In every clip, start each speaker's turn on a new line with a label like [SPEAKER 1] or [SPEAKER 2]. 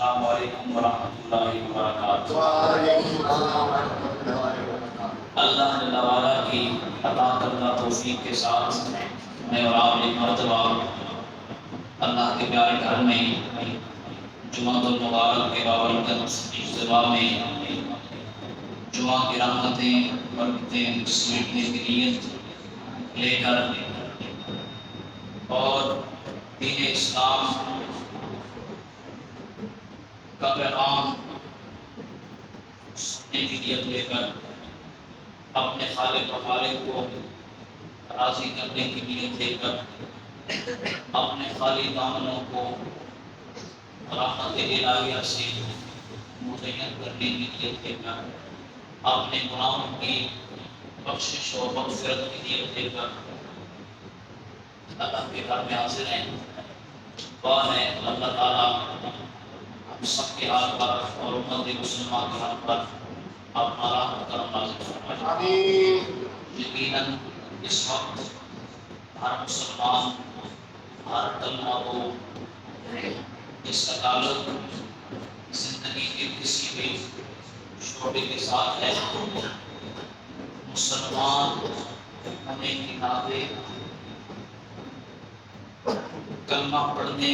[SPEAKER 1] السلام علیکم ورحمۃ اللہ وبرکاتہ۔ اللہ جل وعلا کی عطا کردہ توفیق کے ساتھ میں اور آپ ایک مرتبہ اللہ کے پیارے گھر میں جمعۃ المبارک کے بابرکت اجتماع میں جمعہ کی رحمتیں برکتیں سمیٹنے کی نیت لے کر اور دین اسلام کا پیغام سننے کی نیت لے کر اپنے خالق و خالق کو راضی کرنے کی نیت لے کر اپنے خالی دامنوں کو رحمت الہیہ سے مزین کرنے کی نیت لے کر اپنے گناہوں کی بخشش و مغفرت کی نیت لے کر اللہ کے گھر میں حاضر ہیں۔ دعا ہے اللہ تعالیٰ ہم سب کے حال پر اور امت مسلمہ کے حال پر اپنا رحمت کرم نازل فرمائے۔ یقیناً اس وقت ہر مسلمان ہر کلمہ کو جس کا تعلق زندگی کے کسی بھی شعبے کے ساتھ ہے، مسلمان ہونے کی ناطے کلمہ پڑھنے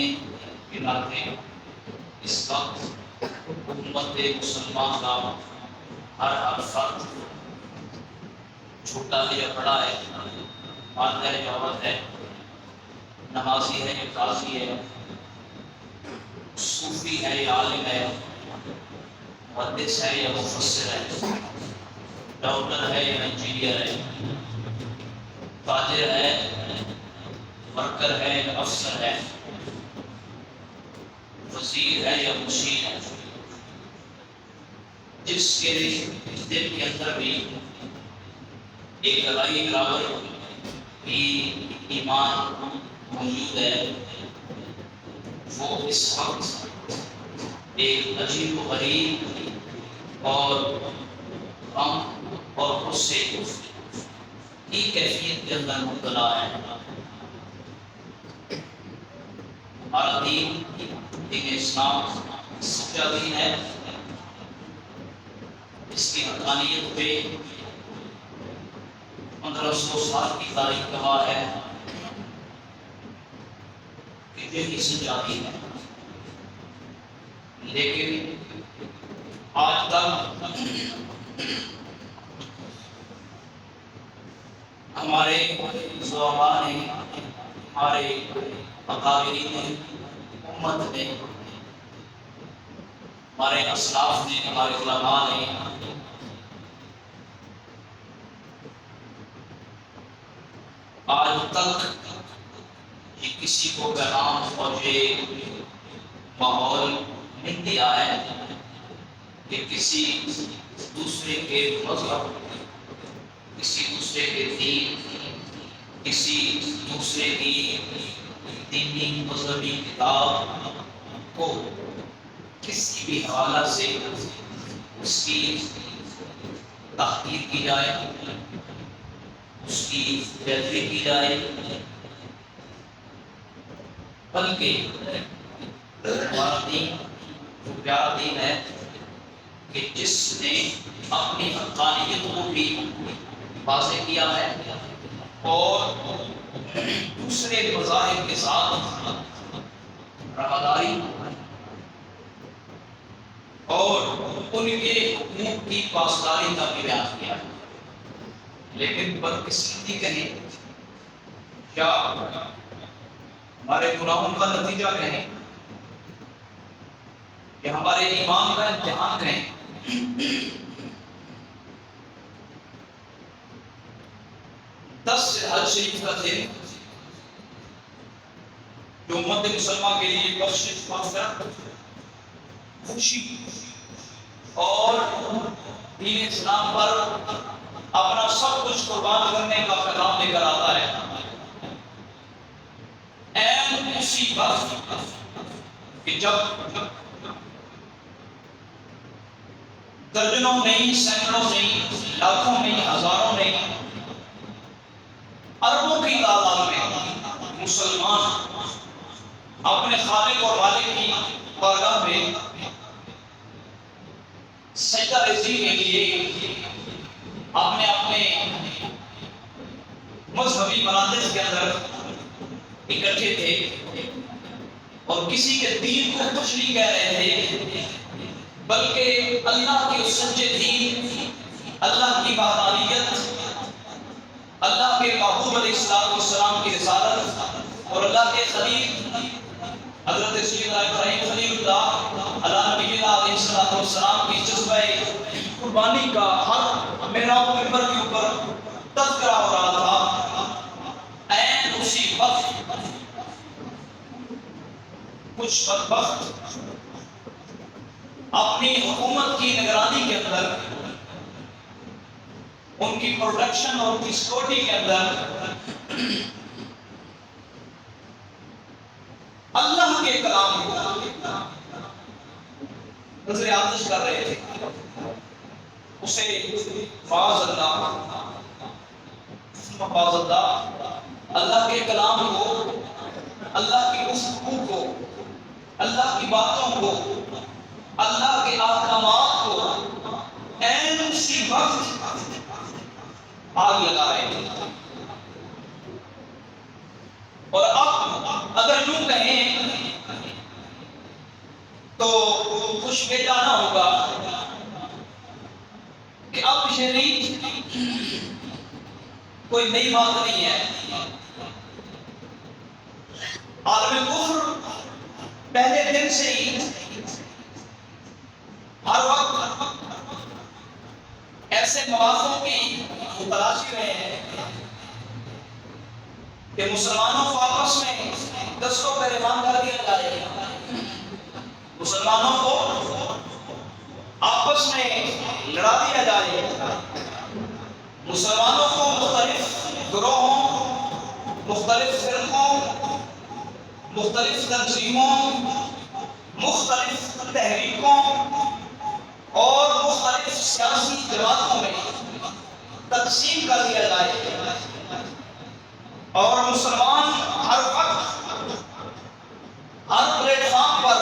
[SPEAKER 1] کے ناطے اس وقت امت مسلمان کا ہر فرد چھوٹا ہے یا بڑا ہے، مرد ہے یا عورت ہے، نمازی ہے یا قاضی ہے، صوفی ہے یا عالم ہے، محدث ہے یا مفسر ہے، ڈاکٹر ہے یا انجینئر ہے، تاجر ہے، ورکر ہے یا افسر ہے، وزیر ہے یا مشیر ہے، جس کے دل کے اندر بھی ایک رائی برابر بھی ایمان موجود ہے، وہ اس وقت ایک عجیب و غریب اور غم اور غصے کی کیفیت کے اندر مبتلا ہے۔ ہمارا دین دین اسلام سچا دین ہے، اس کی حقانیت پہ 1500 سال کی تاریخ گواہ ہے کہ دین سچا دین ہے، لیکن آج تک ہمارے زعماء نے، ہمارے اکابرین امت نے، ہمارے اسلاف نے، ہمارے علماء نے آج تک یہ کسی کو پیغام اور یہ ماحول نہیں دیا ہے کہ کسی دوسرے کے مذہب، کسی دوسرے کے دین، کسی دوسرے کی دینی مذہبی کتاب کو کسی بھی حوالہ سے اس کی تحقیق کی جائے، اس کی بہتری کی جائے، بلکہ ہمارا دین وہ پیارا دین ہے کہ جس نے اپنی حقانیت کو بھی واضح کیا ہے اور دوسرے مذاہب کے ساتھ رواداری اور ان کے حقوق کی پاسداری کا بھی بیان کیا ہے۔ لیکن بدقسمتی کہیں یا ہمارے گناہوں کا نتیجہ کہیں کہ ہمارے ایمان کا امتحان کہیں، حج شریف کا دن جو امت مسلمہ کے لیے بخشش، مغفرت، خوشی اور دین اسلام پر اپنا سب کچھ قربان کرنے کا پیغام لے کر آتا ہے، این اسی وقت کہ جب درجنوں نہیں، سینکڑوں نہیں، لاکھوں نہیں، ہزاروں نہیں، اربوں کی تعداد میں مسلمان اپنے خالق اور مالک کی بارگاہ میں سجدہ ریزی کے لیے اپنے اپنے مذہبی مراکز کے اندر اکٹھے تھے اور کسی کے دین کو کچھ نہیں کہہ رہے تھے، بلکہ اللہ کے اس سچے دین، اللہ کی وحدانیت، اللہ کے محبوب علیہ السلام کی رسالت اور اللہ کے خلیل حضرت سیدنا ابراہیم خلیل اللہ علیہ السلام کی جذبہ قربانی کا ہر محراب و منبر کے اوپر تذکرہ ہو رہا تھا۔ عین اسی وقت کچھ بدبخت اپنی حکومت کی نگرانی کے اندر، ان کی پروٹیکشن اور ان کی سیکورٹی کے اندر اللہ کے کلام کو نظر آتش کر رہے تھے، اسے فاض اللہ اللہ کے کلام کو، اللہ کی گفتگو کو، اللہ کی باتوں کو، اللہ کے احکامات کو عین اسی وقت آگ لگا رہے تھے۔ اور اب اگر یوں کہیں تو کچھ یہ جانا ہوگا کہ اب شریعت کوئی نئی بات نہیں ہے۔ عالم کفر پہلے دن سے ہی ہر وقت ایسے مواقعوں کی تلاشی رہے ہیں کہ مسلمانوں کو آپس میں دستوں پر ایمان کر دیا جائے، مسلمانوں کو آپس میں لڑا دیا جائے، مسلمانوں کو مختلف گروہوں، مختلف فرقوں، مختلف تنظیموں، مختلف تحریکوں اور مختلف سیاسی جماعتوں میں تقسیم کر دیا جائے، اور مسلمان ہر وقت ہر پلیٹ فارم پر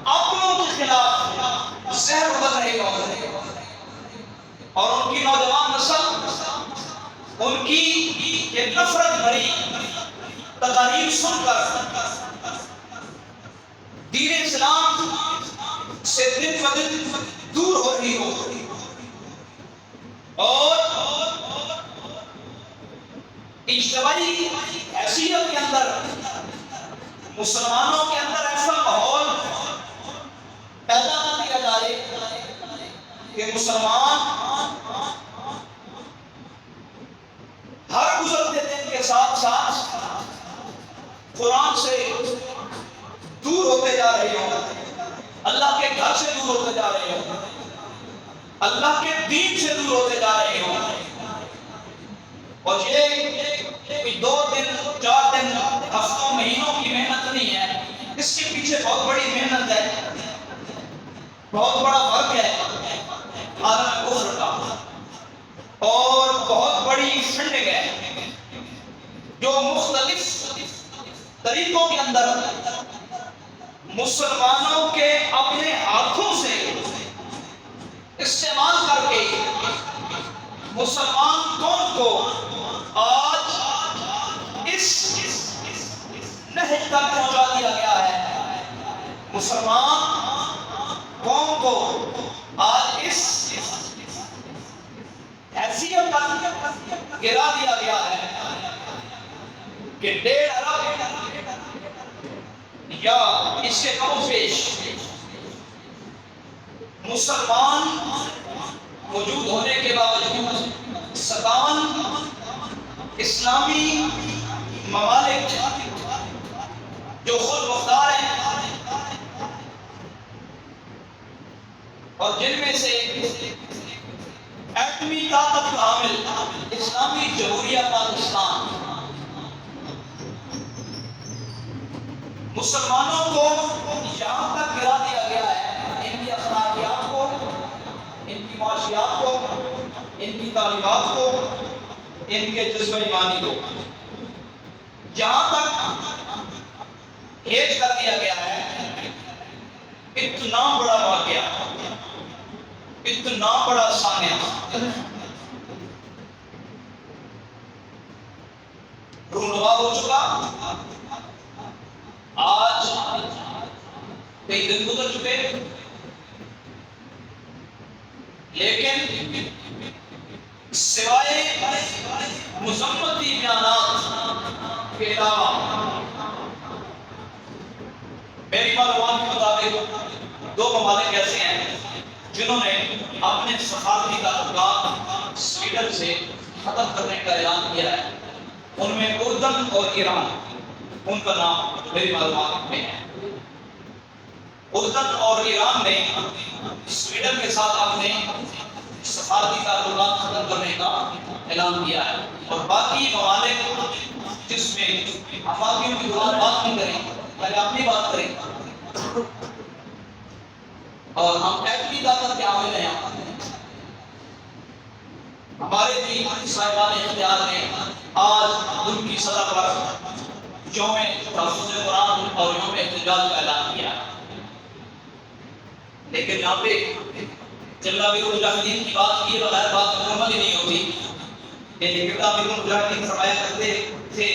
[SPEAKER 1] اپنوں کے خلاف زہر اگل رہے گا، اور ان کی نوجوان نسل ان کی یہ نفرت بھری تقاریر سن کر دین اسلام سے دن بدن دور ہو رہی ہو، اور اجتماعی حیثیت کے اندر مسلمانوں کے اندر ایسا ماحول پیدا کر دیا جائے کہ مسلمان ہر گزرتے دن کے ساتھ ساتھ قرآن سے دور ہوتے جا رہے ہوں، اللہ کے گھر سے دور ہوتے جا رہے ہوں، اللہ کے دین سے دور ہوتے جا رہے ہوں۔ اور یہ 2 دن 4 دن ہفتوں مہینوں کی محنت نہیں ہے، اس کے پیچھے بہت بڑی محنت ہے، بہت بڑا فرق ہے عالم کفر کا، اور بہت بڑی فنڈنگ ہے جو مختلف طریقوں کے اندر مسلمانوں کے اپنے ہاتھوں سے استعمال کر کے مسلمان قوم کو آج اس نہج تک پہنچا دیا گیا ہے، مسلمان قوم کو آج اس حیثیت تک گرا دیا گیا ہے کہ 1.5 ارب یا اس کے کم پیش مسلمان موجود ہونے کے باوجود 57 اسلامی ممالک جو خود مختار ہیں اور جن میں سے ایٹمی طاقت کا حامل اسلامی جمہوریہ پاکستان مسلمانوں کو یہاں تک گرا دیا گیا ہے، ان کی اخلاقیات کو، ان کی معاشیات کو، ان کی تعلیمات کو، ان کے جذبہ ایمانی کو جہاں تک ہیج کر دیا گیا ہے اتنا بڑا واقعہ، اتنا بڑا سانحہ رونما ہو چکا. آج کئی دن گزر چکے، لیکن سوائے مذمتی بیانات کے علاوہ میری معلومات کے مطابق دو ممالک ایسے ہیں جنہوں نے اپنے سفارتی تعلقات سویڈن سے ختم کرنے کا اعلان کیا ہے. ان میں اردن اور ایران، ان کا نام میری معلومات میں ہے. اردن اور ایران نے سویڈن کے ساتھ اپنے سفارتی تعلقات ختم کرنے کا اعلان کیا ہے، اور باقی ممالک جس میں افاقیوں کی بات نہیں کریں، پہلے اپنی بات کریں، اور ہم ایٹمی طاقت کے حامل ہیں. ہمارے بھی صاحبان اختیار نے آج ان کی سطح پر یوم تحفظ قرآن اور یوم احتجاج کا اعلان کیا. لیکن یہاں پہ جلال المجاہدین کی بات کیے بغیر بات مکمل ہی نہیں ہوتی. لیکن جلال المجاہدین فرمایا کرتے تھے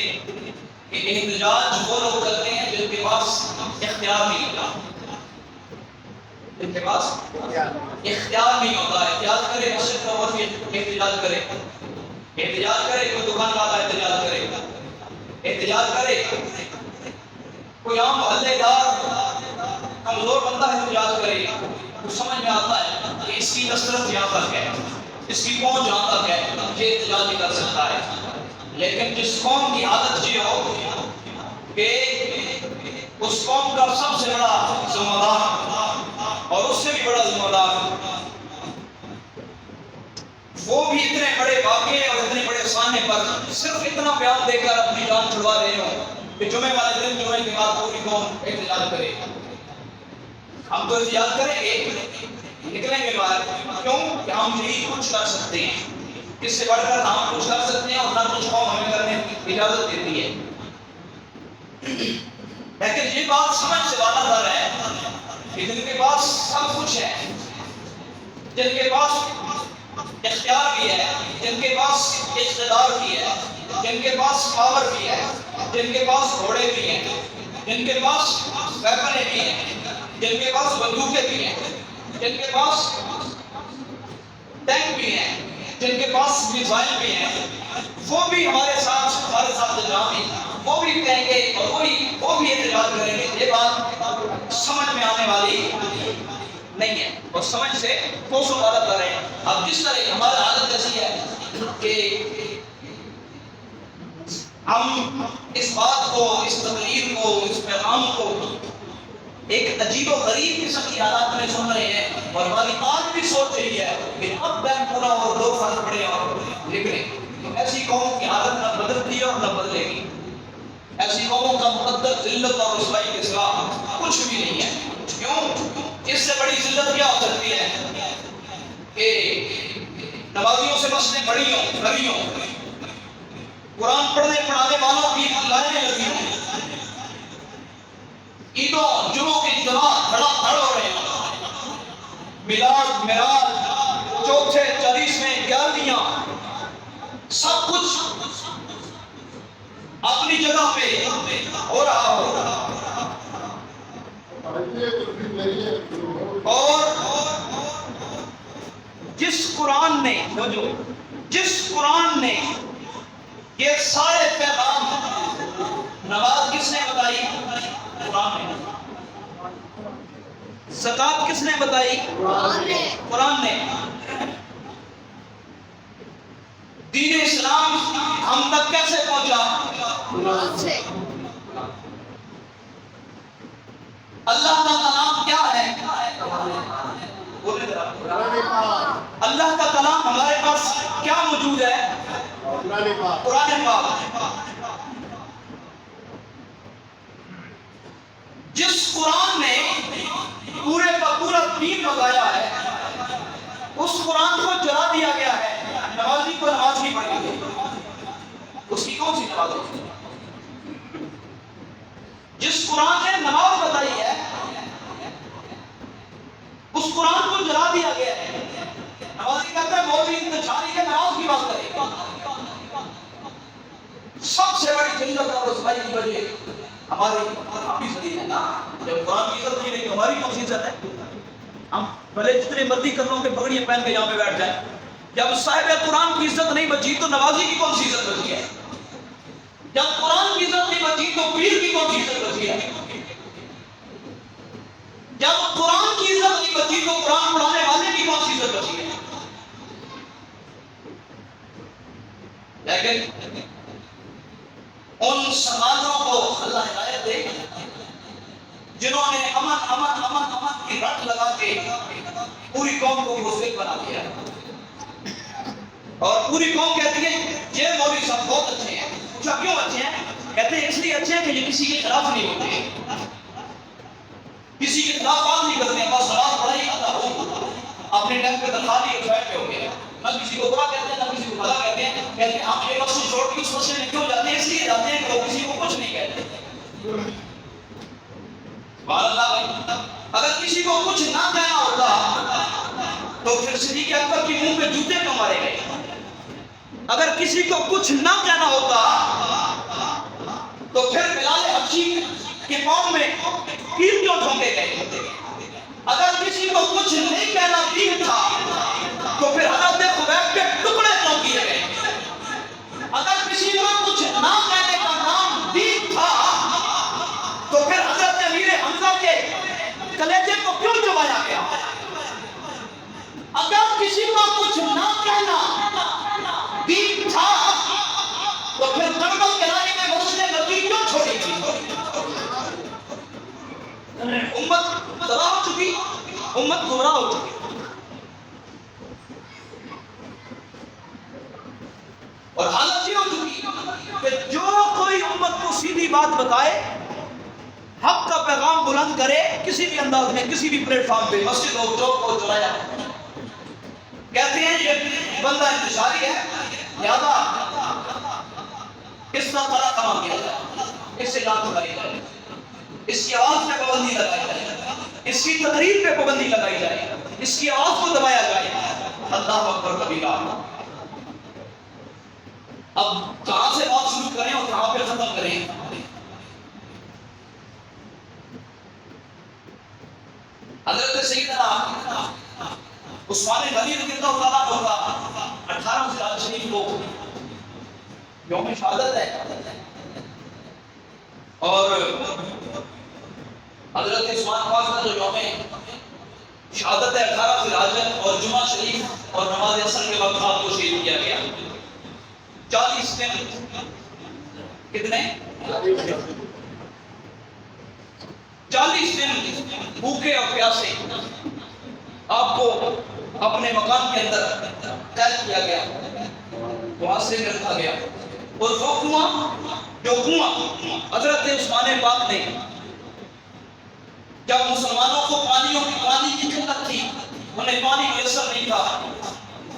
[SPEAKER 1] کہ احتجاج وہ لوگ کرتے ہیں جن کے پاس اختیار نہیں ہوتا، جن کے پاس اختیار نہیں ہوتا. احتجاج کرے مسجد کا وقت احتجاج کرے، احتجاج کرے کوئی دکان والا احتجاج کرے، احتجاج کرے کوئی عام محلے دار کمزور بندہ احتجاج کرے. تو سمجھ میں آتا ہے کہ اس کی دسترس یہاں تک ہے، اس کی پہنچ جہاں تک ہے، یہ احتجاج نہیں کر سکتا ہے. لیکن جس قوم کی عادت یہ ہو کہ اس قوم کا سب سے بڑا ذمہ دار اور اس سے بھی بڑا ذمہ دار وہ بھی اتنے بڑے واقعے اور اتنے بڑے سانے پر صرف اتنا بیان دے کر اپنی جان چھڑوا رہے ہوں کہ جمعے والے دن جمعے کے بعد پوری قوم احتجاج کرے. ہم تو احتجاج کریں گے، نکلیں گے باہر. کیوں کہ ہم یہی کچھ کر سکتے ہیں، اس سے بڑھ کر ہم کچھ کر سکتے ہیں اور نہ کچھ قوم ہمیں کرنے کی اجازت دیتی ہے. لیکن یہ بات سمجھ سے والا در ہے کہ جن کے پاس سب کچھ ہے، جن کے پاس اختیار بھی ہے، جن کے پاس اقتدار بھی ہے، جن کے پاس پاور بھی ہے، جن کے پاس گھوڑے بھی ہیں، جن کے پاس ویپنیں بھی ہیں، جن کے پاس بندوقیں بھی ہیں، جن کے پاس ٹینک بھی ہیں، جن کے پاس میزائل بھی ہیں، وہ بھی ہمارے ساتھ جہاں بھی وہ بھی کہیں گے اور وہ بھی احتجاج کریں گے. یہ بات سمجھ میں آنے والی نہیں ہے اور سمجھ سے کوسوں غلط کر رہے ہیں. اب جس طرح ہماری عادت ایسی ہے کہ ہم اس بات کو، اس تقریر کو، اس پیغام کو ایک عجیب و غریب قسم کی حالات میں سن رہے ہیں، اور ہماری بات بھی سوچ رہی ہے کہ اب بینک پورا اور دو فرق پڑے اور نکلے. ایسی قوم کی حالت نہ بدلتی ہے اور نہ بدلے گی. ایسی قوموں کا مقدر ذلت اور رسوائی کے سوا کچھ بھی نہیں ہے. کیوں؟ اس سے بڑی ذلت کیا ہو سکتی ہے کہ نمازیوں سے مسجدیں بڑی ہوں، بڑی ہوں، قرآن پڑھنے پڑھانے والوں کی لائنیں لگی ہوں، عیدوں جمعوں کی جماعت دھڑا دھڑ ہو رہے ہیں، میلاد معراج چوتھے 40ویں 11ویں سب کچھ اپنی جگہ پہ ہو رہا ہو. اور جس قرآن نے یہ سارے پیغام، نماز کس نے بتائی؟ قرآن نے. زکات کس نے بتائی؟ قرآن نے. دین اسلام ہم تک کیسے پہنچا؟ قرآن سے. اللہ کا کلام کیا ہے؟ اللہ کا کلام ہمارے پاس کیا موجود ہے؟ قرآن پاک. جس قرآن نے پورے کا پورا دین بتایا ہے، اس قرآن کو جلا دیا گیا ہے. نمازی کو نماز نہیں پڑھنی ہے، اس کی کون سی نماز ہوتی ہے؟ جس قرآن نے نماز بتائی ہے،
[SPEAKER 2] کی بات کریں. سب سے بڑی جنت اور رسوائی کی وجہ ہماری عزت ہے نا. جب قرآن کی عزت نہیں رہی ہماری کون سی عزت ہے؟ ہم بھلے جتنے مرضی کرنوں کے پگڑیاں پہن کے یہاں پہ بیٹھ جائیں. جب صاحب قرآن کی عزت نہیں بچی تو نوازی کی کون سی عزت بچی ہے؟ جب قرآن کی عزت نہیں بچی تو پیر کی کون سی عزت بچی ہے؟ جب قرآن کی عزت نہیں بچی تو قرآن پڑھانے والے کی کون سی عزت بچی ہے؟ لیکن ان سماجوں کو اللہ ہدایت دے جنہوں نے امن امن امن امن کی رٹ لگا کے پوری قوم کو مسلم بنا دیا اور پوری قوم کہتی ہے یہ مولوی صاحب بہت اچھے ہیں. پوچھا کیوں اچھے ہیں؟ کہتے ہیں اس لیے اچھے ہیں کہ یہ کسی کے خلاف نہیں ہوتے, کسی کے خلاف بات نہیں کرتے ہیں, بس نماز پڑھائی ادا ہو اپنے ٹائم پہ تنخواہ نہیں اٹھائے پہ ہو گئے. نہ کسی کو برا کہتے ہیں نہ کسی کو بھلا کہتے ہیں. کہتے ہیں ہم یہ مسئلہ چھوڑ کے اس مسئلے میں کیوں جاتے ہیں؟ اس لیے جاتے ہیں کہ وہ کسی کو کچھ نہیں کہتے. اگر کسی کو کچھ نہ کہنا ہوتا تو پھر صدیق اکبر کے منہ پہ جوتے کیوں مارے گئے؟ اگر کسی کو کچھ نہ کہنا ہوتا تو پھر بلال حبشی کے پاؤں میں کیل کیوں ٹھونکے گئے؟ اگر کسی کو کچھ نہیں کہنا دین تھا تو پھر حضرت خبیب کے ٹکڑے کیوں کیے گئے؟ اگر کسی کو کچھ نہ کہنے کا نام دین تھا تو پھر حضرت امیر حمزہ کے کلیجے کو کیوں چبایا گیا؟ اگر کسی کو کچھ نہ کہنا دین تھا تو پھر کربل کے رائے میں مسجد نبی کیوں چھوڑی تھی؟ امت تباہ ہو چکی, امت گمراہ ہو چکی. اور حالت یہ ہو چکی کہ جو کوئی امت کو سیدھی بات بتائے, حق کا پیغام بلند کرے کسی بھی انداز میں کسی بھی پلیٹ فارم پہ, مسجد ہو چوک ہو چورایا, کہتے ہیں یہ بندہ انتشاری ہے لہذا اس طرح کما کیا جائے, اس سے نام اٹھائی جائے, اس کی آواز پہ پابندی لگائی جائے, اس کی تقریر پہ پابندی لگائی جائے, اس کی آواز کو دبایا جائے. اللہ اکبر کبیرہ. اب کہاں سے بات شروع کریں اور کہاں پہ ختم کریں؟ حضرت سیدنا عثمان غنی رضی اللہ تعالیٰ عنہ کا 18 ذی شریف کو یوم شہادت ہے اور حضرت عثمان پاک کا جو یوم شہادت ہے 18 ذی الحجہ اور جمعہ شریف اور نماز عصر کے وقت آپ کو شہید کیا گیا. 40 دن کتنے 40 دن بھوکے اور پیاسے آپ کو اپنے مکان کے اندر قید کیا گیا, وہاں سے رکھا گیا. اور وہ کنواں حضرت عثمان پاک نے جب مسلمانوں کو پانی کی قلت تھی, انہیں پانی میسر نہیں تھا,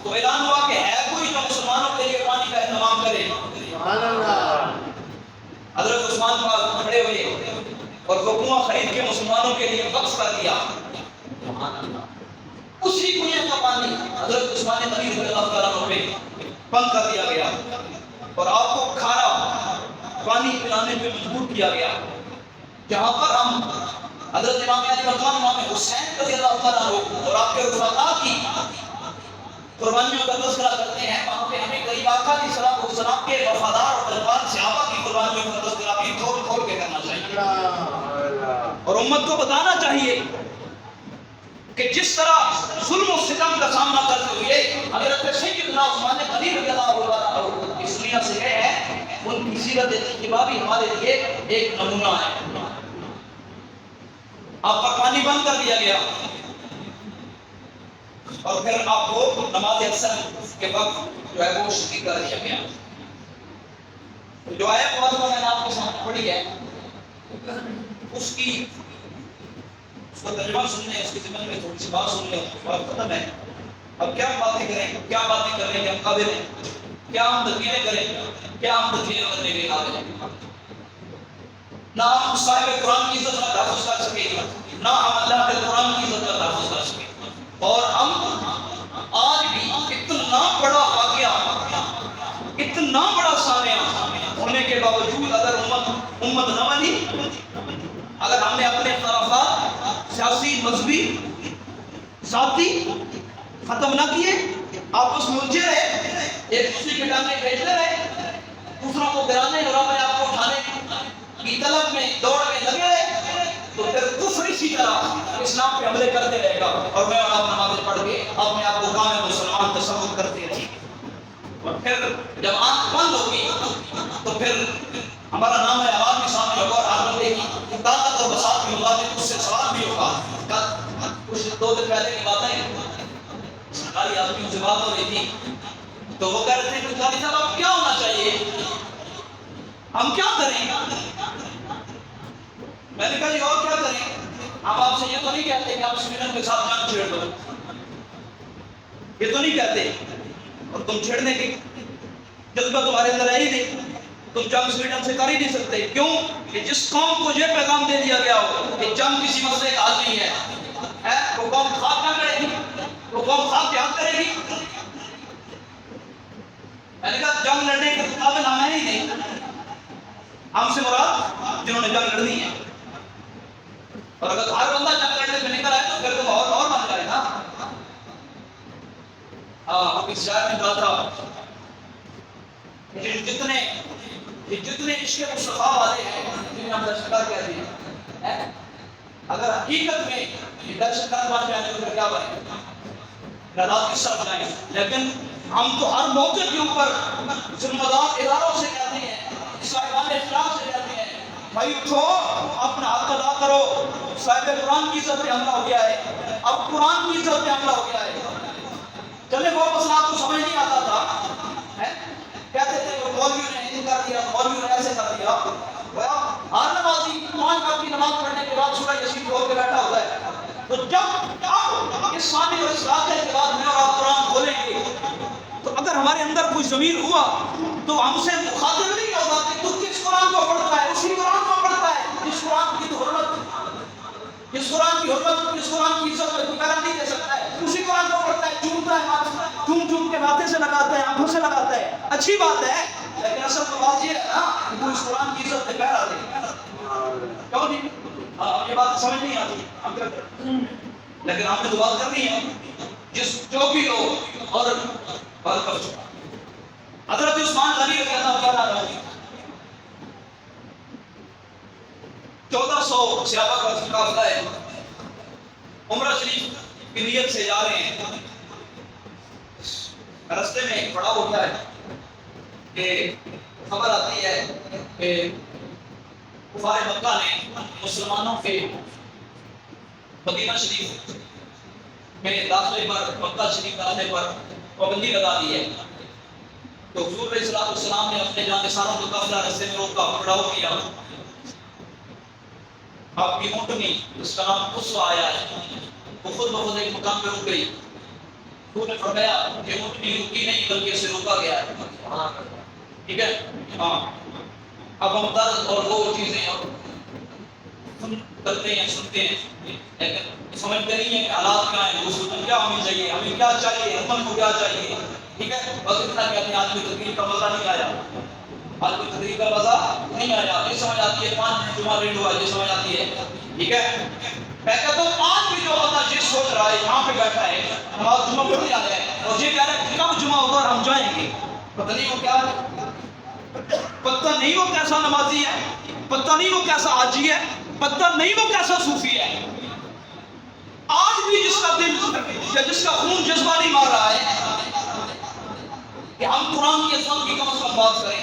[SPEAKER 2] تو اعلان ہوا کہ ہے کوئی جو مسلمانوں کے لیے پانی کا اہتمام کرے. حضرت عثمان پاک کھڑے ہوئے اور وہ کنواں خرید کے مسلمانوں کے لیے وقف کر دیا. اسی کنویں کا پانی حضرت عثمان غنی رضی اللہ تعالیٰ عنہ پہ بند کر دیا گیا اور آپ کو کھارا پانی پلانے پہ مجبور کیا گیا. جہاں پر ہم حضرت امام علی مقام امام حسین رضی اللہ تعالیٰ عنہ اور آپ کے رفقا کی قربانیوں کا تذکرہ کرتے ہیں, وہاں پہ ہمیں غریب آقا علیہ الصلوۃ والسلام کے وفادار اور طالبان صحابہ کی قربانیوں کا تذکرہ بھی کھول کھول کے کرنا چاہیے اور امت کو بتانا چاہیے کہ جس طرح ظلم و ستم کا سامنا کرتے ہوئے حضرت سیدنا عثمان غنی رضی اللہ عنہ اس دنیا سے گئے ہیں, ان کی سیرت طیبہ بھی ہمارے لیے ایک نمونہ ہے. آپ پر پانی بند کر دیا گیا اور پھر آپ کو نماز عصر کے وقت جو ہے وہ شہید کر دیا گیا. جو آیت میں نے آپ کے سامنے پڑھی ہے اس کی ترجمہ سننے, اس کی زمین میں تھوڑی سی بات سن لیں اور ختم ہے. اب کیا باتیں کریں, کیا باتیں کرنے کے ہم قابل ہیں, کیا ہم تدبیریں کریں, کیا ہم تدبیریں کرنے کے قابل ہیں. نہ ہم صاحب قرآن کی عزت کا تحفظ کر سکیں, نہ ہم اللہ کے قرآن کی عزت کا تحفظ کر سکیں, اور ہم آج بھی اتنا بڑا واقعہ سیاسی مذہبی ذاتی ختم نہ کیے، آپس میں الجھے رہے، ایک دوسرے کے ڈانگے کھینچتے رہے، دوسروں کو گرانے اور اپنے آپ کو اٹھانے کی طلب میں دوڑ میں لگے رہے، تو پھر کفر اسی طرح اسلام پہ حملے کرتے رہے گا اور میں اور آپ نمازیں پڑھ کے اپنے آپ کو کامل مسلمان تصور کرتے رہے گے۔ اور پھر جب آنکھ بند ہوگی تو پھر ہمارا نام ہے عوام کے سامنے ہوگا اور آپ لوگوں کی طاقت اور بساط کے مطابق اس سے سوال بھی ہوگا۔ کچھ 2 دن پہلے کی باتیں سرکاری آدمیوں سے بات ہو رہی تھی تو وہ کہہ رہے تھے کہ قاضی صاحب اب کیا ہونا چاہیے، ہم کیا کریں؟ میں نے کہا جی اور کیا کریں، ہم آپ سے یہ تو نہیں کہتے کہ آپ سویڈن کے ساتھ جنگ چھیڑ دو، یہ تو نہیں کہتے، اور تم چھیڑنے کی جذبہ تمہارے اندر ہے ہی نہیں، تم جنگ سویڈن سے کر ہی نہیں سکتے۔ کیوں کہ جس قوم کو یہ پیغام دے دیا گیا ہو کہ جنگ کسی مسئلے کا حل نہیں ہے، وہ قوم خواب نہ کرے گی، وہ قوم خواب کیا کرے گی؟ میں نے کہا جنگ لڑنے کے قابل ہم ہیں ہی نہیں، ہم سے مراد جنہوں نے جنگ لڑنی ہے، اور اگر ہر بندہ جنگ لڑنے پہ نکل آئے تو پھر تو ماحول اور بن جائے نا۔ ہاں اس شاعر نے کہا تھا کہ جتنے عشق مصطفیٰ والے ہیں جنہیں ہم دہشتگرد کہتے ہیں، اگر حقیقت میں یہ دہشتگرد بن جائیں تو پھر کیا بنے؟ رات قصہ بنائیں، لیکن ہم تو ہر موقع کے اوپر ذمہ دار اداروں سے کہتے ہیں، صاحبان اخلاق سے کہتے ہیں بھائی اٹھو اپنا حق ادا کرو، صاحب قرآن کی عزت پہ حملہ ہو گیا ہے، اب قرآن کی عزت پہ حملہ ہو گیا ہے۔ چلے وہ مسئلہ آپ کو سمجھ نہیں آتا تھا، کہتے تھے کہ مولویوں نے یہ کر دیا، مولویوں نے ایسے کر دیا، ہر نمازی 5 وقت کی نماز پڑھنے کے بعد سورہ یاسین کھول کے بیٹھا ہوتا ہے، تو جب اس سامنے اور اس واقعے کے بعد میں اور آپ قرآن کھولیں گے تو اگر ہمارے اندر کوئی ضمیر ہوا تو ہم سے مخاطب نہیں ہوگا کہ تو کس قرآن کو پڑھتا ہے، اسی قرآن کو پڑھتا ہے جس قرآن کی تو حرمت، جس قرآن کی حرمت، جس قرآن کی عزت کو گارنٹی دے سکتا ہے، اسی قرآن کو پڑھتا ہے، چومتا ہے، چوم کے ماتھے سے لگاتا ہے، آنکھوں سے لگاتا ہے، اچھی بات ہے، لیکن اصل تو بات یہ ہے نا کہ وہ اس قرآن کی عزت پہ پہرا دے۔ کیوں نہیں؟ یہ بات سمجھ نہیں آتی ہم کیا کرتے ہیں، لیکن ہم نے تو بات کرنی ہے جو بھی ہو اور بات کر چکا۔ حضرت عثمان غنی رضی اللہ عنہ 1400 صحابہ کا قافلہ ہے، عمرہ شریف کی نیت سے جا رہے ہیں، راستے میں ایک پڑاؤ ہوتا ہے کہ خبر آتی ہے کہ کفار مکہ نے مسلمانوں کے مدینہ شریف میں داخلے پر، مکہ شریف داخلے پر پابندی لگا دی ہے، تو حضور علیہ السلام نے اپنے جانشینوں کو قافلہ راستے میں روکا، پکڑاؤ کیا، آپ کی اونٹنی اس کا نام قصوہ آیا ہے، وہ خود بخود ایک مقام پہ رک گئی، حضور نے فرمایا کہ اونٹنی رکی نہیں بلکہ اسے روکا گیا ہے، ٹھیک ہے؟ ہاں اب ہم درد اور وہ چیزیں کرتے ہیں، سنتے ہیں، لیکن سمجھتے نہیں ہیں کہ حالات کیا ہیں، دوسروں کیا ہمیں چاہیے، ہمیں کیا چاہیے، امن کو کیا چاہیے، ٹھیک ہے؟ بس اتنا کہتے ہیں آج کی تقریر کا مزہ نہیں آیا، آج کی تقریر کا مزہ نہیں آیا، یہ سمجھ آتی ہے 5 منٹ جمعہ ریڈ ہوا، یہ سمجھ آتی ہے، ٹھیک ہے؟ میں کہتا ہوں آج بھی جو بندہ جس سوچ رہا ہے یہاں پہ بیٹھا ہے، نماز جمعہ پڑھنے آ جائے اور یہ کہہ رہا ہے کب جمعہ ہوگا اور ہم جائیں گے، پتہ نہیں وہ کیا ہے، پتہ نہیں وہ کیسا نمازی ہے، پتہ نہیں وہ کیسا حاجی ہے، پتہ نہیں وہ کیسا صوفی ہے۔ آج بھی جس کا دل یا جس کا خون جذبہ نہیں مار رہا ہے کہ ہم قرآن کی عظمت کی کم از کم بات کریں،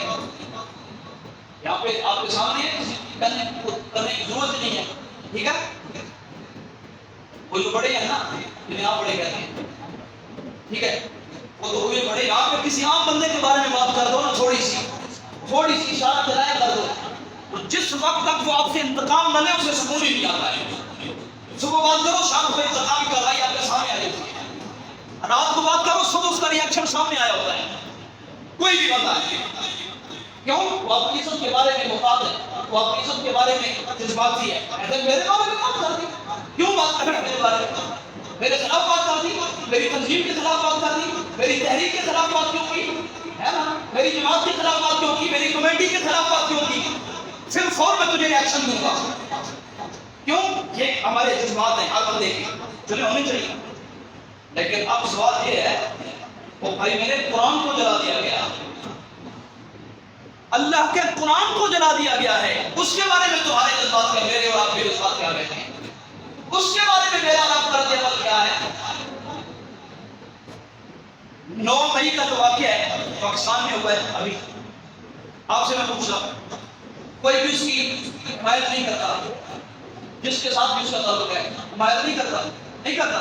[SPEAKER 2] یہاں پہ آپ کے سامنے کرنے کی ضرورت نہیں ہے، ٹھیک ہے؟ وہ جو بڑے ہیں نا جنہیں آپ بڑے کہتے ہیں، ٹھیک ہے، وہ تو ہوئے بڑے، آپ کے کسی عام بندے کے بارے میں بات کر دو نا، تھوڑی سی اشارہ دلائے کر دو، تو جس وقت تک وہ آپ سے انتقام نہ لے اسے سکون ہی نہیں آتا ہے۔ صبح بات کرو شام کو انتقام کی کارروائی آپ کے سامنے آ جاتی ہے، رات کو بات کرو صبح اس کا ری ایکشن سامنے آیا ہوتا ہے، کوئی بھی بندہ ہے، کیوں؟ وہ اپنی عزت کے بارے میں محتاط ہے، وہ اپنی عزت کے بارے میں جذباتی ہے، ایسے میرے بارے میں بات کر دی، کیوں بات کر رہے ہیں میرے بارے میں؟ میرے خلاف بات کر دی، میری تنظیم کے خلاف بات کر دی، میری تحریک کے خلاف بات کیوں کی ہے نا، میری جماعت کے خلاف بات کیوں کی، میری کمیٹی کے خلاف بات کیوں کی، صرف فور میں تجھے ریاکشن دوں گا، کیوں؟ یہ ہمارے جذبات ہیں ہر بندے کے چلے ہونے چاہیے. لیکن اب سوال یہ ہے وہ بھائی میرے قرآن کو جلا دیا گیا, اللہ کے قرآن کو جلا دیا گیا ہے, اس کے بارے میں تمہارے جذبات کیا, میرے اور آپ کے جذبات کیا رہتے ہیں, اس کے بارے میں میرا رب کا رد عمل کیا ہے. 9 مئی کا جو واقعہ ہے پاکستان میں ہوا ہے, ابھی آپ سے میں پوچھ رہا ہوں, کوئی بھی اس کی حمایت نہیں کرتا, جس کے ساتھ بھی اس کا تعلق ہے حمایت نہیں کرتا,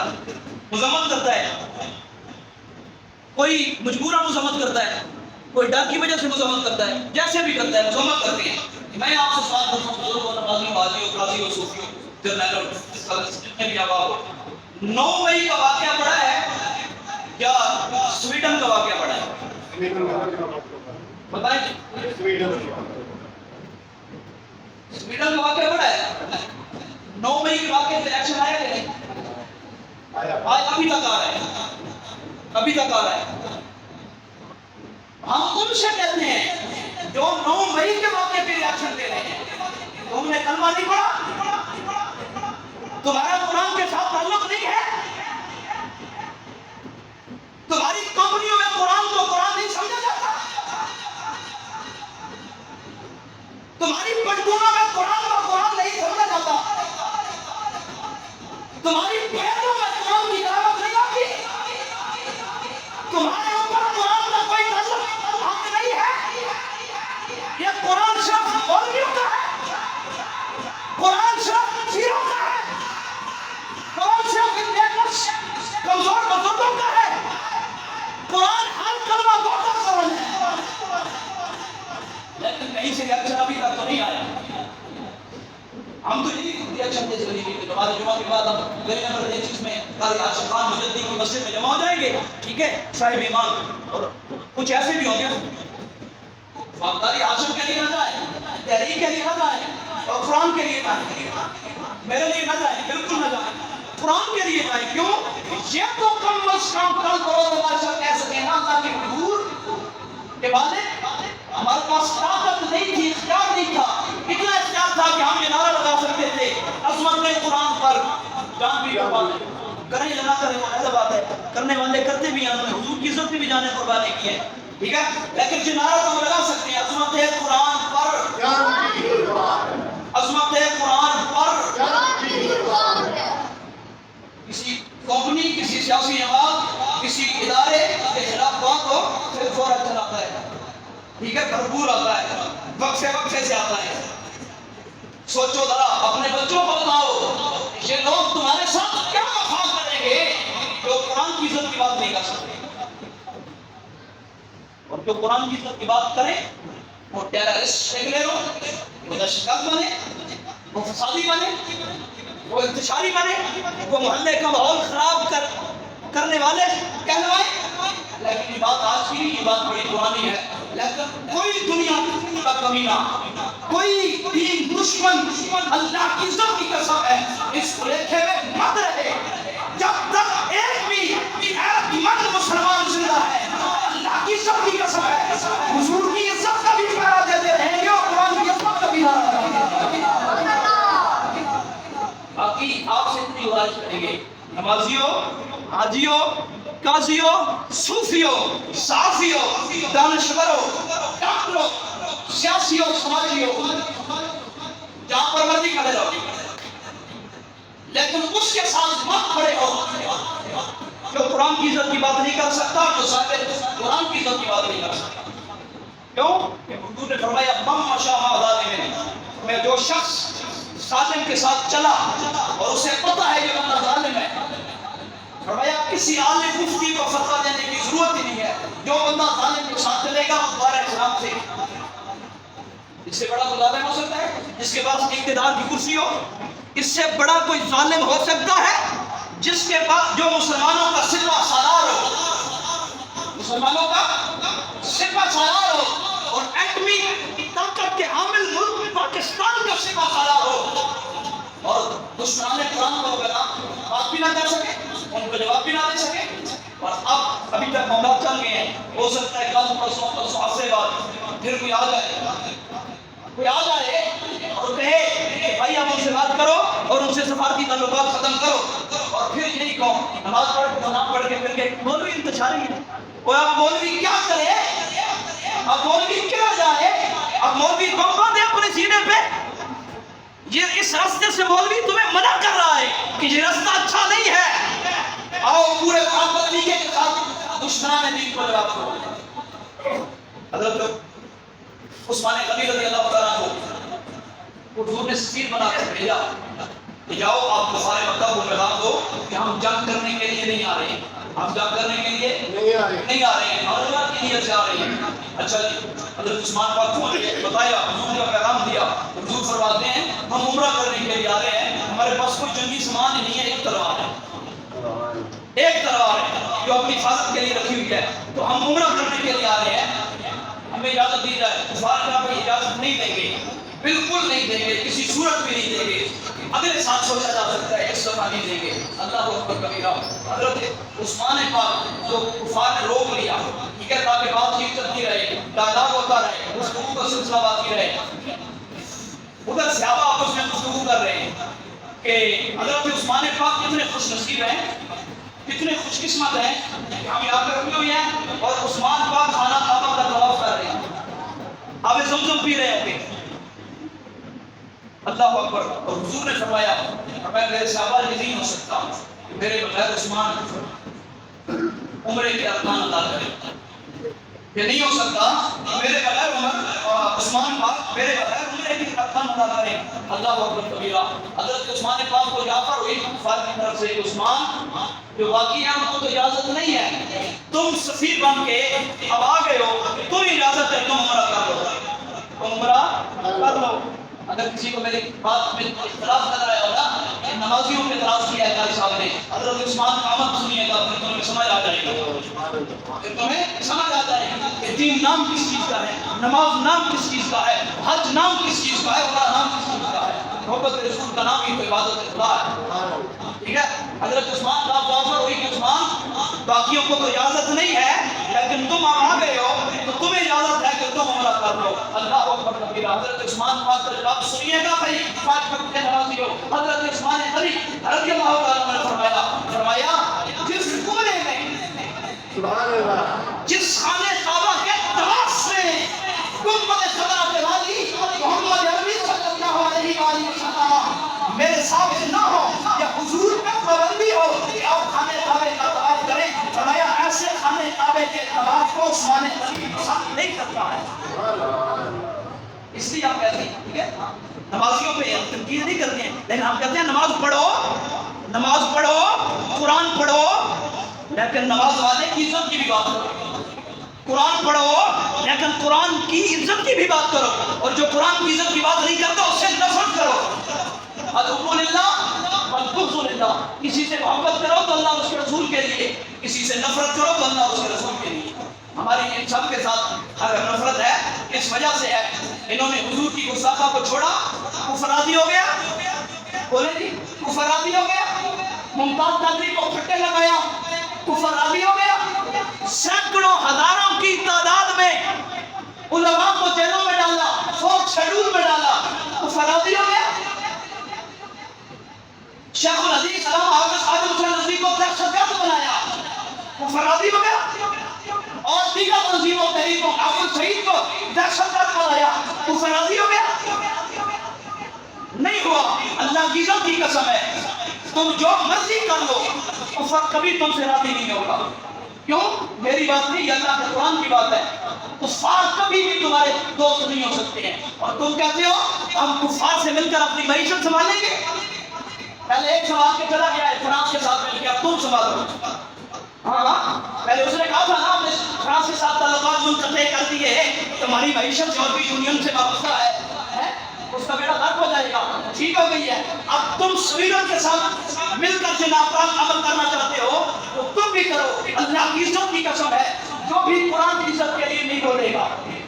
[SPEAKER 2] مذمت کرتا ہے, کوئی مجبورہ مذمت کرتا ہے, کوئی ڈر کی وجہ سے مذمت کرتا ہے, جیسے بھی کرتا ہے مذمت کرتے ہیں. میں آپ سے سوال کرتا ہوں, بزرگوں, نمازیوں, حاجیوں, قاضیوں, صوفیوں, جرنیلوں, جتنے بھی آپ 9 مئی کا واقعہ پڑھا ہے یا سویڈن کا واقعہ پڑھا ہے؟ بتائیں. سویڈن کا واقعہ پڑھا ہے. 9 مئی کے واقعے سے ایکشن آیا کہ نہیں؟ آج ابھی تک آ رہا ہے. ہم ان سے کہتے ہیں جو 9 مئی کے واقعے پہ ریاکشن دے رہے ہیں, تم نے کلمہ نہیں پڑھا, تمہارا قرآن کے ساتھ تعلق نہیں ہے, تمہاری کمپنیوں میں قرآن کو قرآن نہیں سمجھا جاتا, تمہاری پٹکونوں میں قرآن کو قرآن نہیں سمجھا جاتا, تمہاری بھیڑوں میں قرآن کی تلاوت نہیں ہوتی, تمہارے اوپر قرآن کا کوئی تعلق حق نہیں ہے. یہ قرآن صرف مولویوں کا ہے, قرآن صرف پیروں کا ہے, قرآن صرف کمزور بزرگوں کا ہے, قرآن ہر کلمہ کو قرآن ہے. لیکن کہیں سے ریاکشن ابھی تک تو نہیں آیا. ہم تو یہی ریاکشن دے سکتے ہیں کہ نماز جمعہ کے بعد ہم گلی نمبر 33 میں قاضی عاشق خان مجددی کی مسجد میں جمع ہو جائیں گے, ٹھیک ہے, صاحب ایمان, اور کچھ ایسے بھی ہوں گے قاضی عاشق کے لیے نہ جائیں, تحریک کے لیے نہ جائیں, اور قرآن کے لیے نہ جائیں, میرے لیے نہ جائیں, بالکل نہ جائیں, قرآن کے لیے جائیں. کیوں؟ یہ تو کم از کم کل کرو بادشاہ کہہ سکے نا اللہ کے حضور کے بعد ہمارے پاس طاقت نہیں تھی, اختیار نہیں تھا, اتنا اختیار تھا کہ ہم یہ نعرہ لگا سکتے تھے عظمت قرآن پر, جان بھی کریں یا نہ کریں وہ ایسا بات ہے, کرنے والے کرتے بھی ہیں, حضور کی عزت بھی جانے قربانی کی ہے, ٹھیک ہے, لیکن جو نعرہ ہم لگا سکتے ہیں عظمت قرآن پر, عظمت قرآن پر. کسی کمپنی, کسی سیاسی جماعت, کسی ادارے کے خلاف بات ہو پھر فوراً چلاتا ہے, ٹھیک ہے, بھرپور آتا ہے, وقفے سے آتا ہے. سوچو ذرا, اپنے بچوں کو بتاؤ یہ لوگ تمہارے ساتھ کیا وفا کریں گے جو قرآن کی عزت کی بات نہیں کر سکتے, اور جو قرآن کی عزت کی بات کریں وہ ٹیررسٹ نکلے ہو, وہ دہشتگرد بنے, وہ فسادی بنے, وہ انتشاری بنے, وہ محلے کا ماحول خراب کرنے والے کہلوائے. لیکن یہ بات آج کی نہیں, یہ بات بڑی پرانی ہے. لیکن کوئی دنیا کا کمینہ, کوئی دین دشمن, اللہ کی عزت کی قسم ہے, اس لیکھے میں مت رہے جب تک ایک بھی ایک مرد مسلمان زندہ ہے. اللہ کی عزت کی قسم ہے, حضور کی عزت کا بھی پیرا دیتے رہیں گے اور قرآن کی عزت کا بھی نعرہ لگائیں گے. باقی آپ سے اتنی گزارش کریں گے, نمازیوں, حاجیوں, قاضیوں, صوفیوں, صحافیوں, دانشوروں, ڈاکٹروں, سیاسیوں, سماجیوں, جہاں پر مرضی کھڑے رہو, لیکن اس کے ساتھ مت کھڑے ہو جو قرآن کی عزت کی بات نہیں کر سکتا, جو صاحب قرآن کی عزت کی بات نہیں کر سکتا. کیوں کہ حضور نے فرمایا من مشى مع ظالم, میں جو شخص ظالم کے ساتھ چلا اور اسے پتہ ہے یہ بندہ ظالم ہے, فرمایا کسی عالم مفتی کو فتویٰ دینے کی ضرورت ہی نہیں ہے, جو بندہ ظالم کے ساتھ چلے گا وہ دوبارہ اسلام سے. اس سے بڑا کوئی ظالم ہو سکتا ہے جس کے پاس اقتدار کی کرسی ہو؟ اس سے بڑا کوئی ظالم ہو سکتا ہے جس کے پاس جو مسلمانوں کا سپہ سالار ہو, مسلمانوں کا سپہ سالار ہو, اور ایٹمی طاقت کے حامل ملک پاکستان کا سپہ سالار ہو, اور دشمنان قرآن کو اگر بات بھی نہ کر سکے, ان کو جواب بھی نہ دے سکے, اور اب ابھی تک معاملات چل گئے ہیں, ہو سکتا ہے کل پرسوں ہفتے بعد پھر کوئی آ جائے اور کہے بھائی آپ ان سے بات کرو اور ان سے سفارتی تعلقات ختم کرو، اور پھر یہی کہو نماز پڑھ کے نماز پڑھ کے پھر کہ مولوی انتشاری ہے، وہ اب مولوی کیا کرے، اب مولوی کیا جائے، اب مولوی بم باندھے اپنے سینے پہ، یہ اس راستے سے مولوی تمہیں منع کر رہا ہے کہ یہ راستہ اچھا نہیں ہے، آؤ پورے محبت طریقے کے ساتھ دشمنان دین کو جواب دو۔ حضرت عثمان غنی رضی اللہ تعالیٰ کو حضور نے سفیر بنا کر بھیجا کہ جاؤ آپ کفار مکہ کو پیغام دو کہ ہم جنگ کرنے کے لیے نہیں آ رہے ہیں، ہم جنگ کرنے کے لیے نہیں آ رہے ہیں، ہم عمرہ کی نیت سے آ رہے ہیں۔ اچھا جی، حضرت عثمان پاک کو بتایا، حضور کا پیغام دیا، حضور فرماتے ہیں ہم عمرہ کرنے کے لیے آ رہے ہیں، ہمارے پاس کوئی جنگی سامان نہیں ہے، ایک تلوار ہے، ایک تلوار ہے جو اپنی حفاظت کے لیے رکھی ہوئی ہے، تو ہم عمرہ کرنے کے لیے آ رہے ہیں، ہمیں اجازت دی جائے۔ کفار کا بھائی اجازت نہیں دیں گے، بالکل نہیں دیں گے، کسی صورت بھی نہیں دیں گے، اگلے ساتھ سوچا جا سکتا ہے اس دفعہ نہیں دیں گے۔ اللہ اکبر کبیرہ۔ حضرت عثمان پاک کو کفار نے روک لیا، ٹھیک ہے، تاکہ بات چیت چلتی رہے، ڈائلاگ ہوتا رہے، گفتگو کا سلسلہ باقی رہے۔ ادھر صحابہ آپس میں گفتگو کر رہے ہیں کہ حضرت عثمان پاک کتنے خوش نصیب ہیں، کتنے خوش قسمت ہیں کہ ہم یہاں پہ رکھے ہوئے ہیں اور عثمان پاک خانہ کعبہ کا طواف کر رہے ہیں، آب زمزم پی رہے ہیں۔ اللہ اکبر۔ اور حضور نے فرمایا میرے صحابہ یہ نہیں ہو سکتا میرے بغیر عثمان عمرے کے ارکان ادا کرے، یہ نہیں ہو سکتا میرے بغیر عثمان پاک میرے بغیر عمرے کے ارکان ادا کرے۔ اللہ اکبر کبیرہ۔ حضرت عثمان پاک کو جعفر ہوئی کفار کی طرف سے، عثمان جو واقعی ہے ان کو تو اجازت نہیں ہے، تم سفیر بن کے اب آ گئے ہو، تم اجازت ہے، تم عمرہ کر لو، تم عمرہ کر لو۔ اگر کسی کو میری بات میں اختلاف نظر آیا ہوگا، نمازیوں پہ اعتراض کیا ہے قاری صاحب نے، حضرت عثمان کا آمد سنیے گا پھر تمہیں سمجھ آ جائے گا، پھر تمہیں سمجھ آ جائے گا کہ دین نام کس چیز کا ہے، نماز نام کس چیز کا ہے، حج نام کس چیز کا ہے، عمرہ نام کس چیز کا ہے۔ محبت رسول کا نام ہی تو عبادت خدا ہے، ٹھیک ہے۔ حضرت عثمان کا جعفر ہوئی کہ عثمان باقیوں کو تو اجازت نہیں ہے لیکن تم آ گئے ہو تو تمہیں اجازت ہے کہ تم عمرہ کر لو۔ اللہ اکبر کبیرہ۔ حضرت عثمان پاک کا جواب سنیے گا بھائی، پانچ وقت کے نمازی ہو۔ حضرت عثمان غنی رضی اللہ تعالیٰ عنہ نے فرمایا جس کنویں میں، جس خانہ کعبہ کے طواف میں گنبد خضرا کے والی محمد عربی صلی اللہ علیہ وآلہ وسلم میرے سامنے نہ ہو یا حضور پہ پابندی ہو کہ آپ خانہ کعبہ کا طواف کریں، فرمایا ایسے خانہ کعبہ کے طواف کو عثمان غنی پسند نہیں کرتا ہے۔ اس لیے آپ کہتے ہیں، ٹھیک ہے، نمازیوں پہ تنقید نہیں کرتے ہیں، لیکن ہم کہتے ہیں نماز پڑھو، قرآن پڑھو، لیکن نماز والے کی عزت کی بھی بات کرو، قرآن پڑھو لیکن قرآن کی عزت کی بھی بات کرو، اور جو قرآن کی عزت کی بات نہیں کرتا اس سے نفرت کرو۔ الحب للہ والبغض للہ، کسی سے محبت کرو تو اللہ اس کے رسول کے لیے، کسی سے نفرت کرو تو اللہ اس کے رسول کے لیے۔ ہماری ان سب کے ساتھ اگر نفرت ہے اس وجہ سے ہے انہوں نے حضور کی گستاخی کو چھوڑا، کفرادی ہو گیا، بولے جی کفرادی ہو گیا، ممتاز قادری کو پھٹے لگایا، کفرادی ہو گیا، سینکڑوں ہزاروں کی تعداد میں علماء کو جیلوں میں ڈالا، فورتھ شیڈول میں ڈالا، کفرادی ہو گیا، شیخ الحدیث علامہ حافظ خواجہ حسین رضوی کو دہشت گرد بنایا، کفرادی ہو گیا، اور دیگر تنظیموں تحریکوں عبد الشہید کو دہشت گرد بنایا، کفرادی ہو گیا، نہیں ہوا۔ اللہ کی عزت کی قسم ہے تم جو مرضی کر لو کفر کبھی تم سے راضی نہیں ہوگا۔ کیوں؟ میری بات نہیں، اللہ کے قرآن کی بات ہے۔ کفار کبھی بھی تمہارے دوست نہیں ہو سکتے ہیں، اور تم کہتے ہو ہم کفار سے مل کر اپنی معیشت سنبھالیں گے۔ پہلے ایک سنبھال کے چلا گیا ہے فرانس کے ساتھ مل کے، اب تم سنبھالو۔ ہاں پہلے اس نے کہا تھا نا ہم نے فرانس کے ساتھ تعلقات منقطع کر دیے، تمہاری معیشت یورپی یونین سے وابستہ ہے، اس کا بیڑا غرق ہو جائے گا، ٹھیک ہو گئی ہے۔ اب تم سویڈن کے ساتھ مل کر جو ناپاک عمل کرنا چاہتے ہو وہ تم بھی کرو۔ اللہ کی عزت کی قسم ہے جو بھی قرآن کی عزت کے لیے نہیں بولے گا،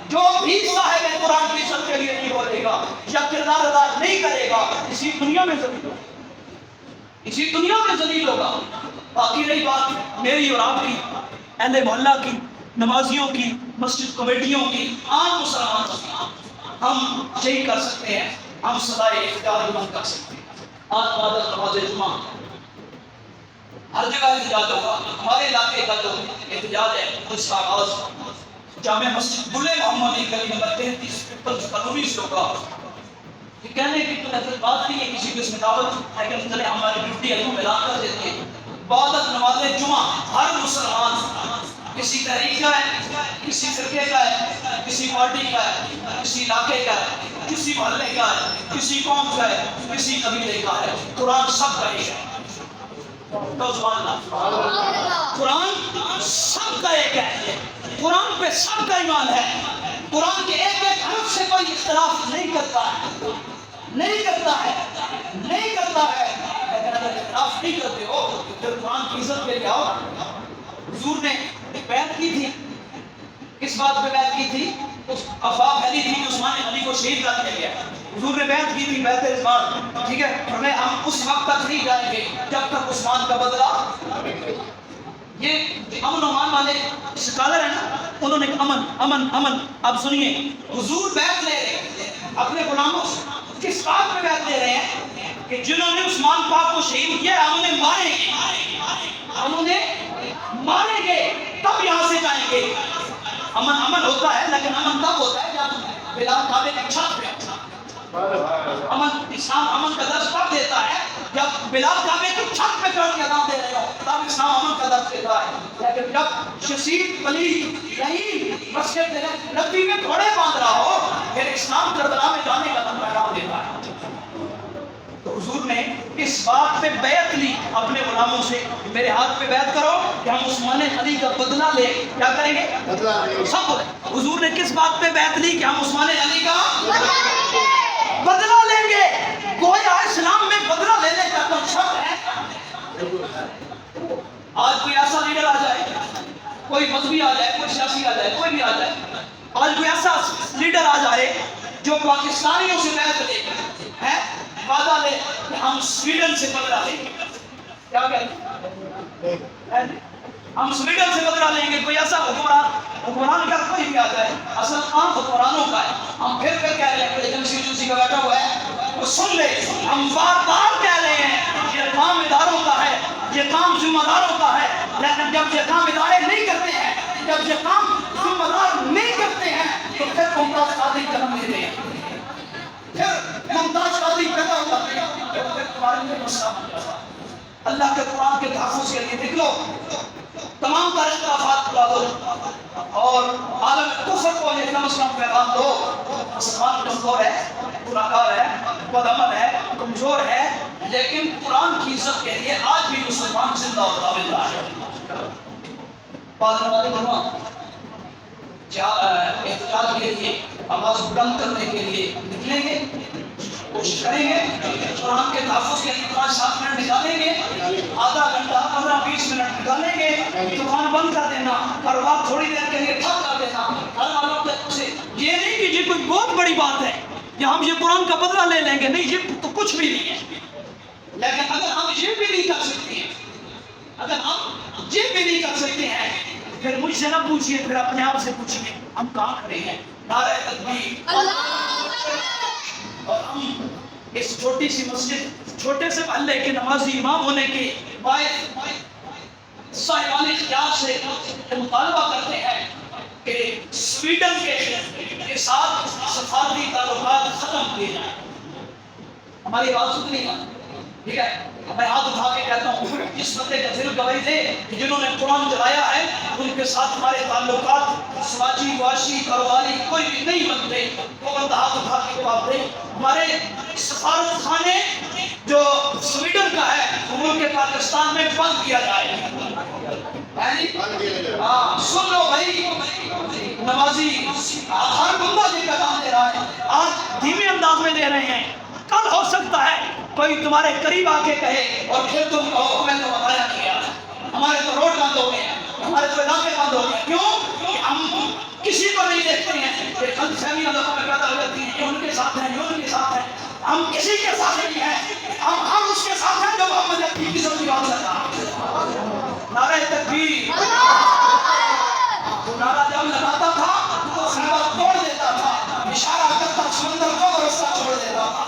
[SPEAKER 2] جو بھی صاحب قرآن کی عزت کے لیے نہیں بولے گا یا کردار ادا نہیں کرے گا، اسی دنیا میں ذلیل ہوگا، اسی دنیا میں ذلیل ہوگا۔ باقی رہی بات میری اور آپ کی، اہل محلہ کی، نمازیوں کی، مسجد کمیٹیوں کی، عام مسلمانوں کی، ہم یہی کر سکتے ہیں ہم صدائے احتجاج بند کر سکتے ہیں. آج بعد نماز جمعہ ہر جگہ احتجاج ہوگا. ہمارے علاقے کا جو احتجاج ہے اس کا آغاز جامع مسجد گل محمد گلی نمبر 33 پیپلز کالونی سے ہوگا. یہ کہنے کی تو نظر بات نہیں ہے کسی کو اس میں دعوت ہے کہ چلے ہماری ڈیوٹی ہے تم اعلان کر دیتے ہیں. بعد نماز جمعہ ہر مسلمان کسی تحریک کا ہے, کسی فرقے کا ہے, کسی پارٹی کا ہے, کسی علاقے کا ہے, کسی محلے کا ہے, کسی قوم کا ہے, کسی قبیلے کا ہے, قرآن سب کا ایک ہے. تو سبحان اللہ, قرآن سب کا ایک ہے. قرآن پہ سب کا ایمان ہے. قرآن کے ایک ایک حرف سے کوئی اختلاف نہیں کرتا ہے, نہیں کرتا ہے, نہیں کرتا ہے. لیکن اگر اختلاف نہیں کرتے ہو پھر قرآن کی عزت کے لیے آؤ. حضور نے بیعت کی تھی, کس بات پہ بیعت کی تھی؟ اس افواہ پھیلی تھی کہ عثمان غنی کو شہید کر دیا گیا. حضور نے بیعت کی تھی, بیعت رضوان, ٹھیک ہے, ہمیں ہم اس وقت تک نہیں جائیں گے جب تک عثمان کا بدلہ. یہ امن و امان والے اسکالر ہیں نا, انہوں نے امن امن امن. اب سنیے, حضور بیعت لے رہے ہیں اپنے غلاموں سے. کس بات پہ بیعت لے رہے ہیں؟ کہ جنہوں نے عثمان پاک کو شہید کیا ہم انہیں ماریں گے, ہم انہیں ماریں گے تب یہاں سے جائیں گے. امن امن ہوتا ہے لیکن امن تب ہوتا ہے جب بلال کعبے کی چھت پہ. امن اسلام امن کا درس تب دیتا ہے جب بلال کعبے کی چھت پہ چڑھ کے اذان دے رہے ہو, تب اسلام امن کا درس دیتا ہے. لیکن جب ششید پلید رحیم مسجد نبی میں گھوڑے باندھ رہا ہو پھر اسلام کربلا میں جانے کا پیغام دیتا ہے. تو حضور نے اس بات پہ بیعت لی اپنے غلاموں سے, میرے ہاتھ پہ بیعت کرو کہ ہم عثمان علی کا بدلہ لے. کیا کریں گے؟ سب بولے. حضور نے کس بات پہ بیعت لی کہ ہم عثمان علی کا بدلہ لیں گے. گویا اسلام میں بدلہ لینے کا کنسپٹ ہے. آج کوئی ایسا لیڈر آ جائے, کوئی مذہبی آ جائے, کوئی سیاسی آ جائے, کوئی بھی آ جائے, آج کوئی ایسا لیڈر آ جائے جو پاکستانیوں سے بیعت لے ہے, وعدہ لے کہ ہم سویڈن سے بدلہ لیں گے. کیا کہتے ہیں؟ ہم سویڈن سے بدلہ لیں گے. کوئی ایسا حکمران کا کوئی بھی آ جائے, اصل کام حکمرانوں کا ہے. ہم پھر کہہ رہے ہیں کہ ایجنسی ایجنسی کا بیٹھا ہوا ہے وہ سن لے, ہم بار بار کہہ رہے ہیں یہ کام اداروں کا ہے, یہ کام ذمہ داروں کا ہے. لیکن جب یہ کام ادارے نہیں کرتے ہیں, جب یہ کام ذمہ دار نہیں کرتے ہیں تو پھر ممتاز قادری جنم لیتے ہیں, پھر ممتاز قادری پیدا ہو جاتے ہیں, پھر تمہارے لیے مسئلہ بن جاتا ہے. اللہ کے قرآن کے تحفظ کے لیے نکلو, تمام تر اختلافات پڑا دو اور عالم کفر کو یہ کم از کم پیغام دو. مسلمان کمزور ہے, گناہگار ہے, بدعمل ہے, کمزور ہے, لیکن قرآن کی عزت کے لیے آج بھی مسلمان زندہ اور تابندہ ہے. بعد احتجاج کے لیے آواز بلند کرنے کے لیے نکلیں گے, کوشش کریں گے, قرآن کے تحفظ کے لیے 5-7 منٹ نکالیں گے, آدھا گھنٹہ 15-20 منٹ نکالیں گے. دکان بند کر دینا اور بات تھوڑی دیر کے لیے ٹھپ کر دینا. ہر معلوم سے یہ نہیں کہ یہ کوئی بہت بڑی بات ہے کہ ہم یہ قرآن کا بدلہ لے لیں گے, نہیں, یہ تو کچھ بھی نہیں ہے. لیکن اگر ہم یہ بھی نہیں کر سکتے ہیں, اگر ہم یہ بھی نہیں کر سکتے ہیں پھر مجھ سے نہ پوچھئے, پھر اپنے آپ سے پوچھئے ہم کہاں کھڑے ہیں. نعرہ تکبیر, اور ہم اس چھوٹی سی مسجد, چھوٹے سے محلے کے نمازی امام ہونے کے باعث صاحبان اختیار سے مطالبہ کرتے ہیں کہ سویڈن کے ساتھ سفارتی تعلقات ختم کیے جائیں. ہماری بات سنی ہے, ٹھیک ہے, میں ہاتھ اٹھا کے کہتا ہوں اس بندے کا دل گواہی دے کہ جنہوں نے قرآن جلایا ہے ان کے ساتھ ہمارے تعلقات سماجی, معاشی, کاروباری کوئی بھی نہیں بنتے. وہ بندہ ہاتھ اٹھا کے جواب دے. ہمارے سفارت خانے جو سویڈن کا ہے وہ ملک پاکستان میں بند کیا جائے. سن لو بھائی, نمازی ہر بندہ جن کا کام دے رہا ہے, آج دھیمے انداز میں دے رہے ہیں, کل ہو سکتا ہے کوئی تمہارے قریب آ کے کہے اور پھر تم کہو میں تو بتایا کیا, ہمارے تو روڈ بند ہو گئے ہیں, ہمارے تو علاقے بند ہو گئے. کیوں کہ ہم کسی کو نہیں دیکھتے ہیں کہ غلط فہمیاں لوگوں میں پیدا ہو جاتی ہیں, یہ ان کے ساتھ ہیں, یہ ان کے ساتھ ہیں. ہم کسی کے ساتھ نہیں ہیں, ہم ہر اس کے ساتھ ہیں جو محمد کی قسم کی بات کرتا ہے. نعرہ تکبیر, وہ نعرہ جب لگاتا تھا تو خیمہ توڑ دیتا تھا, اشارہ کرتا سمندر کو رستہ چھوڑ دیتا تھا.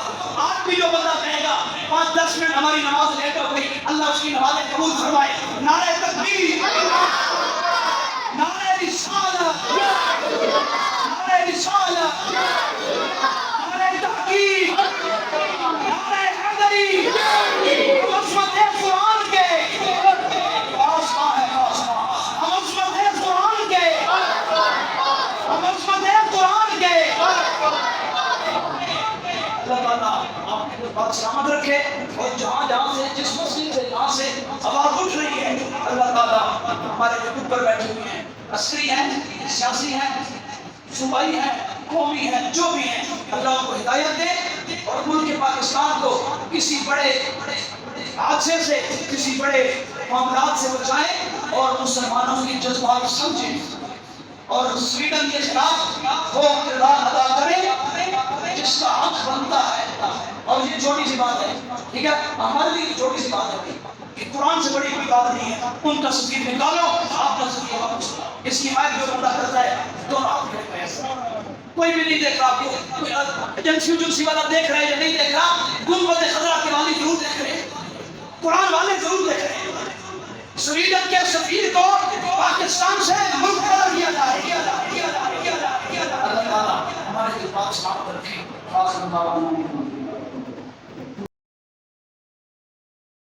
[SPEAKER 2] بھی جو بندہ کہے گا 5-10 منٹ ہماری نماز لیٹ ہو گئی، اللہ اس کی نمازیں قبول فرمائے۔ نعرہ تکبیر، نعرہ رسالت، نعرہ رسالت، نعرہ تحقیق، نعرہ حیدری، عظمت قرآن کے آسمان ہے، آسمان، ہم عظمت قرآن کے، ہم عظمت قرآن کے۔ اللہ تعالیٰ آپ کے پاس سلامت رکھے، اور جہاں جہاں سے جس مسجد سے جہاں سے آواز اٹھ رہی ہے، اللہ تعالیٰ ہمارے جو اوپر بیٹھے ہوئے ہیں، عسکری ہیں، سیاسی ہیں، صوبائی ہیں، قومی ہیں، جو بھی ہیں، اللہ ان کو ہدایت دے اور ملک پاکستان کو کسی بڑے حادثے سے، کسی بڑے معاملات سے بچائیں اور مسلمانوں کی جذبات سمجھیں اور سویڈن کے خلاف وہ کردار ادا کرے جس کا حق بنتا ہے۔ اور یہ چھوٹی سی بات ہے، ٹھیک ہے، ہمارے لیے چھوٹی سی بات ہے کہ قرآن سے بڑی کوئی بات نہیں ہے۔ ان کا تصدیق نکالو، آپ کا تصدیق واپس لو۔ اس کی مائل جو بندہ کرتا ہے دونوں آپ کے پیسے، کوئی بھی نہیں دیکھ رہا آپ کو، کوئی ایجنسی والا دیکھ رہا ہے یا نہیں دیکھ رہا، گنبد خضرا کے والی ضرور دیکھ رہے ہیں، قرآن والے ضرور دیکھ رہے ہیں۔ سویڈن کے سفیر کو پاکستان سے ملک بدل دیا جائے۔ اللہ تعالیٰ ہمارے پاس سلامت رکھے۔